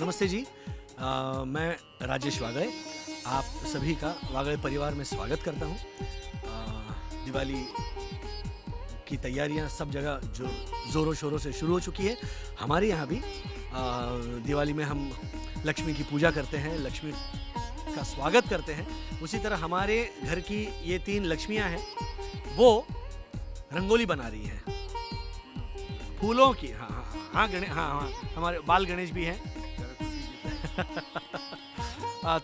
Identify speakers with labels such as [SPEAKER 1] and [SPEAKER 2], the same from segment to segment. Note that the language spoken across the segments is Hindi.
[SPEAKER 1] नमस्ते जी। मैं राजेश वागड़े आप सभी का वागड़े परिवार में स्वागत करता हूँ। दिवाली की तैयारियां सब जगह जो ज़ोरों शोरों से शुरू हो चुकी है। हमारे यहाँ भी दिवाली में हम लक्ष्मी की पूजा करते हैं, लक्ष्मी का स्वागत करते हैं। उसी तरह हमारे घर की ये 3 लक्ष्मियाँ हैं, वो रंगोली बना रही हैं फूलों की। हाँ, हमारे बाल गणेश भी हैं।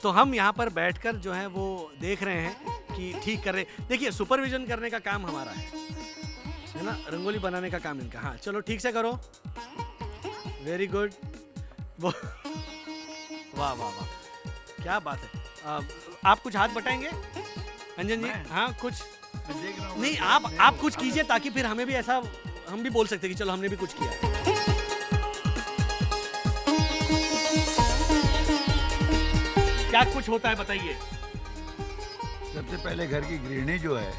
[SPEAKER 1] तो हम यहाँ पर बैठकर जो है वो देख रहे हैं कि ठीक कर रहे। देखिए, सुपरविजन करने का काम हमारा है ना, रंगोली बनाने का काम इनका। हाँ चलो ठीक से करो, वेरी गुड। वो वाह वाह वाह, क्या बात है। आप कुछ हाथ बटाएंगे अंजन जी? हाँ कुछ नहीं, आप कुछ कीजिए ताकि फिर हमें भी ऐसा, हम भी बोल सकते कि चलो हमने भी कुछ किया। क्या कुछ होता है बताइए।
[SPEAKER 2] सबसे पहले घर की गृहिणी जो है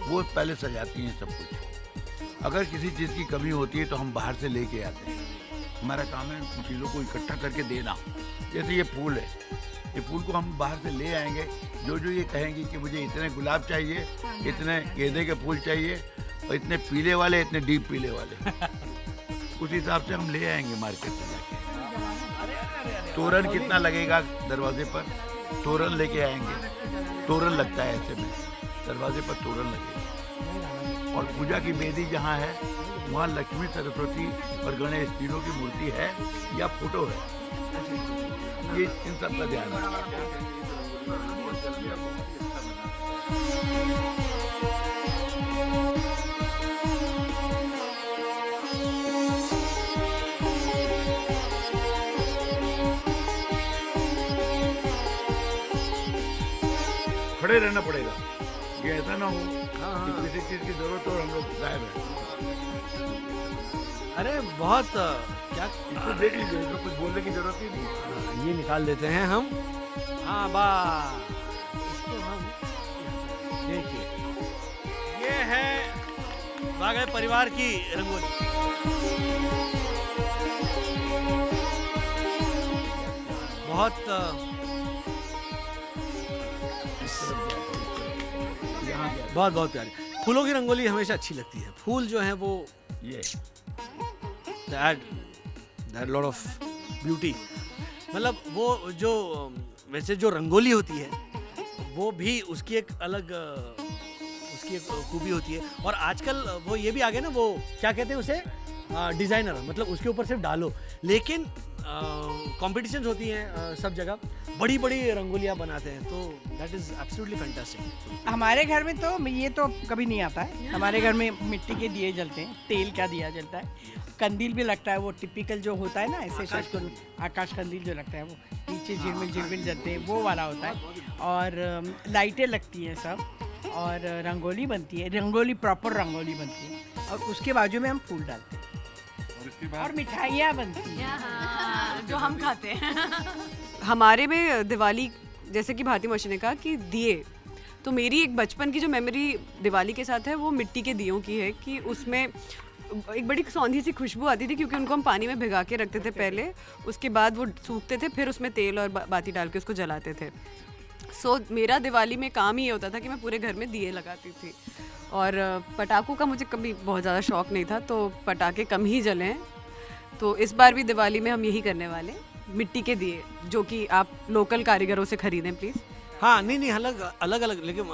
[SPEAKER 2] वो पहले सजाती हैं सब कुछ। अगर किसी चीज़ की कमी होती है तो हम बाहर से लेके आते हैं। हमारा काम है उन चीज़ों को इकट्ठा करके देना। जैसे ये फूल है, ये फूल को हम बाहर से ले आएंगे। जो ये कहेंगे कि मुझे इतने गुलाब चाहिए, इतने गेंदे के फूल चाहिए और इतने पीले वाले, इतने डीप पीले वाले, उस हिसाब से हम ले आएंगे मार्केट से जाके। तोरण कितना लगेगा दरवाजे पर, तोरण लेके आएंगे। तोरण लगता है ऐसे में, दरवाजे पर तोरण लगेगा। और पूजा की वेदी जहाँ है वहाँ लक्ष्मी, सरस्वती और गणेश तीनों की मूर्ति है या फोटो है। ये इन सब का ध्यान है। खड़े रहना पड़ेगा, ये ऐसा ना हो कि किसी चीज की जरूरत हो और हम लोग गायब है।
[SPEAKER 1] अरे बहुत क्या,
[SPEAKER 2] इसको देख लीजिए, इसको कुछ बोलने की जरूरत ही नहीं।
[SPEAKER 1] ये निकाल देते हैं हम। हाँ बस, इसको हम देखिए, ये है वागड़े परिवार की रंगोली। बहुत प्यारी फूलों की रंगोली हमेशा अच्छी लगती है। फूल जो है वो
[SPEAKER 2] ये
[SPEAKER 1] दैट लॉट ऑफ ब्यूटी। मतलब वो जो वैसे जो रंगोली होती है वो भी उसकी एक अलग उसकी एक खूबी होती है। और आजकल वो ये भी आ गया ना, वो क्या कहते हैं उसे, डिज़ाइनर, मतलब उसके ऊपर सिर्फ डालो। लेकिन कॉम्पिटिशन्स होती हैं सब जगह, बड़ी बड़ी रंगोलियाँ बनाते हैं, तो दैट इज़ एब्सोल्युटली फैंटास्टिक।
[SPEAKER 3] हमारे घर में तो ये तो कभी नहीं आता है। हमारे घर में मिट्टी के दिए जलते हैं, तेल का दिया जलता है, कंदील भी लगता है। वो टिपिकल जो होता है ना, ऐसे आकाश कंदील जो लगता है, वो नीचे झिलमिल जलते हैं, वो वाला होता है। और लाइटें लगती हैं सब, और रंगोली बनती है, रंगोली प्रॉपर रंगोली बनती है। और उसके बाजू में हम फूल डालते हैं और मिठाइयाँ बनती हैं
[SPEAKER 4] जो हम खाते हैं। हमारे में दिवाली, जैसे कि भारती मासी ने कहा कि दिए, तो मेरी एक बचपन की जो मेमोरी दिवाली के साथ है वो मिट्टी के दियों की है। कि उसमें एक बड़ी सौंधी सी खुशबू आती थी, क्योंकि उनको हम पानी में भिगा के रखते थे पहले, उसके बाद वो सूखते थे, फिर उसमें तेल और बाती डाल के उसको जलाते थे। सो मेरा दिवाली में काम ही ये होता था कि मैं पूरे घर में दिए लगाती थी। और पटाखों का मुझे कभी बहुत ज़्यादा शौक़ नहीं था, तो पटाखे कम ही जले हैं। तो इस बार भी दिवाली में हम यही करने वाले, मिट्टी के दिए, जो कि आप लोकल कारीगरों से खरीदें प्लीज़।
[SPEAKER 1] हाँ नहीं, अलग, लेकिन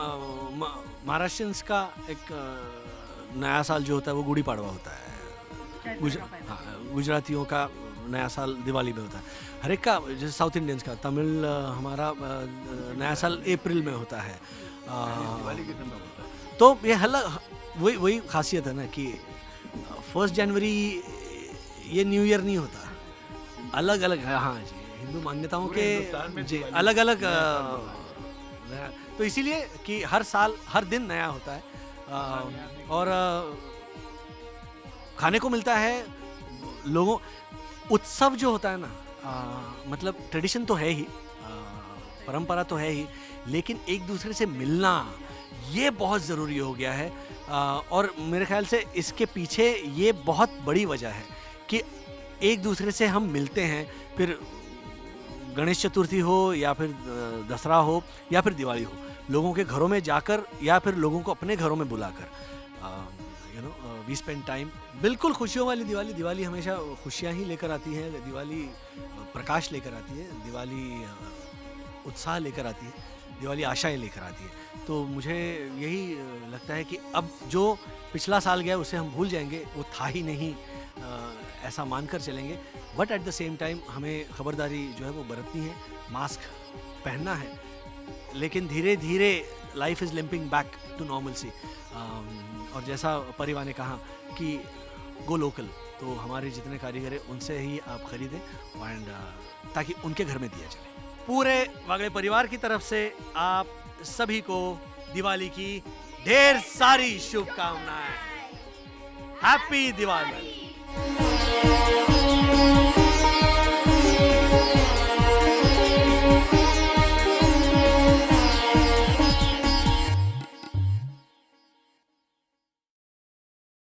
[SPEAKER 1] महाराष्ट्रियंस का एक नया साल जो होता है वो गुड़ी पाड़वा होता है। गुजरातियों का नया साल दिवाली में होता है। हर एक का, जैसे साउथ इंडियंस का, तमिल हमारा नया साल अप्रैल में होता है।
[SPEAKER 2] दिवाली के समय होता है।
[SPEAKER 1] तो ये वही खासियत है ना कि 1 जनवरी ये न्यू ईयर नहीं होता, अलग अलग है। हाँ जी, हिंदू मान्यताओं के जी अलग अलग। तो इसीलिए कि हर साल हर दिन नया होता है। और खाने को मिलता है लोगों। उत्सव जो होता है ना, मतलब ट्रेडिशन तो है ही, परंपरा तो है ही, लेकिन एक दूसरे से मिलना ये बहुत ज़रूरी हो गया है। और मेरे ख्याल से इसके पीछे ये बहुत बड़ी वजह है कि एक दूसरे से हम मिलते हैं, फिर गणेश चतुर्थी हो या फिर दसरा हो या फिर दिवाली हो, लोगों के घरों में जाकर या फिर लोगों को अपने घरों में बुलाकर वी स्पेंड टाइम। बिल्कुल खुशियों वाली दिवाली, दिवाली हमेशा खुशियाँ ही लेकर आती है, दिवाली प्रकाश लेकर आती है, दिवाली उत्साह लेकर आती है, दिवाली आशाएं लेकर आती है। तो मुझे यही लगता है कि अब जो पिछला साल गया उसे हम भूल जाएंगे, वो था ही नहीं, ऐसा मानकर चलेंगे। But at the same time हमें खबरदारी जो है वो बरतनी है, मास्क पहनना है, लेकिन धीरे धीरे life is limping back to normalcy. और जैसा परिवार ने कहा कि गो लोकल, तो हमारे जितने कारीगर हैं उनसे ही आप खरीदें एंड ताकि उनके घर में दिया चले। पूरे वागड़े परिवार की तरफ से आप सभी को दिवाली की ढेर सारी शुभकामनाएं। हैप्पी दिवाली।